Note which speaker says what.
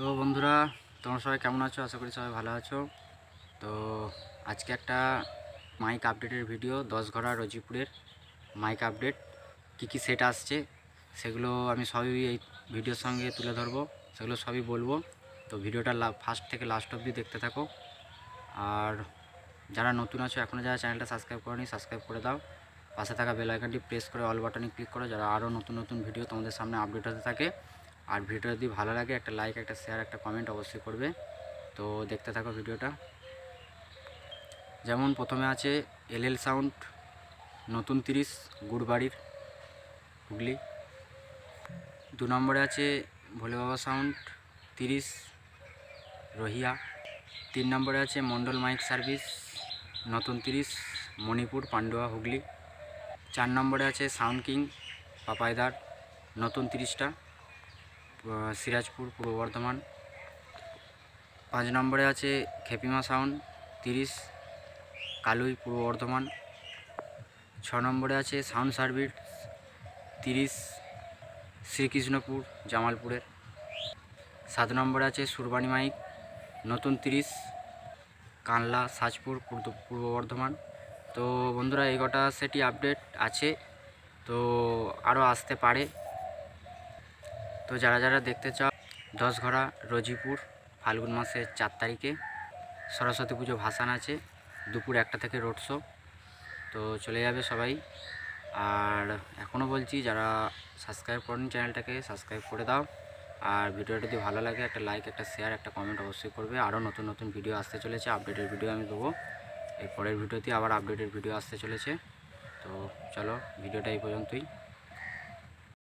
Speaker 1: তো বন্ধুরা, তোমরা সবাই কেমন আছো? আশা করি সবাই ভালো আছো। তো আজকে একটা মাইক আপডেটের ভিডিও, 10 ঘোড়া রজিপুরের মাইক আপডেট কী কী সেট আসছে সেগুলো আমি সবই এই ভিডিওর সঙ্গে তুলে ধরবো, সেগুলো সবই বলবো। তো ভিডিওটা ফার্স্ট থেকে লাস্ট অবধি দেখতে থাকো। আর যারা নতুন আছো, এখনও যারা চ্যানেলটা সাবস্ক্রাইব করোনি, সাবস্ক্রাইব করে দাও। পাশে থাকা বেল আইকনটি প্রেস করে অল বাটনে ক্লিক করো, যারা আরও নতুন নতুন ভিডিও তোমাদের সামনে আপডেট হতে থাকে। আর ভিডিওটা যদি ভালো লাগে, একটা লাইক, একটা শেয়ার, একটা কমেন্ট অবশ্যই করবে। তো দেখতে থাকো ভিডিওটা। যেমন প্রথমে আছে এলএল সাউন্ড নতুন 30 গুড়বাড়ির হুগলি। 2 নম্বরে আছে ভোলে বাবা সাউন্ড 30 রহিয়া। 3 নম্বরে আছে মন্ডল মাইক সার্ভিস নতুন 30 মণিপুর পান্ডুয়া হুগলি। 4 নম্বরে আছে সাউন্ড কিং পাপাইদার নতুন 30টা সিরাজপুর পূর্ব বর্ধমান। 5 নম্বরে আছে খেপিমা সাউন্ড 30 কালুই পূর্ব বর্ধমান। 6 নম্বরে আছে সাউন্ড সার্ভিস 30 শ্রীকৃষ্ণপুর জামালপুরের। 7 নম্বরে আছে সুরবানি মাইক নতুন 30 কানলা সাজপুর পূর্ব বর্ধমান। তো বন্ধুরা, এই কটা সেটই আপডেট আছে, তো আরও আসতে পারে। তো যারা যারা দেখতে চাও, 10 ঘোড়া রজিপুর ফাল্গুন মাসের 4 তারিখে সরস্বতী পুজো ভাসান আছে, দুপুর 1টা থেকে রোড শো। তো চলে যাবে সবাই। আর এখনও বলছি, যারা সাবস্ক্রাইব করেন চ্যানেলটাকে সাবস্ক্রাইব করে দাও। আর ভিডিওটা যদি ভালো লাগে, একটা লাইক, একটা শেয়ার, একটা কমেন্ট অবশ্যই করবে। আরও নতুন নতুন ভিডিও আসতে চলেছে, আপডেটের ভিডিও আমি দেবো। এর পরের ভিডিওতে আবার আপডেটের ভিডিও আসতে চলেছে। তো চলো, ভিডিওটা এই পর্যন্তই।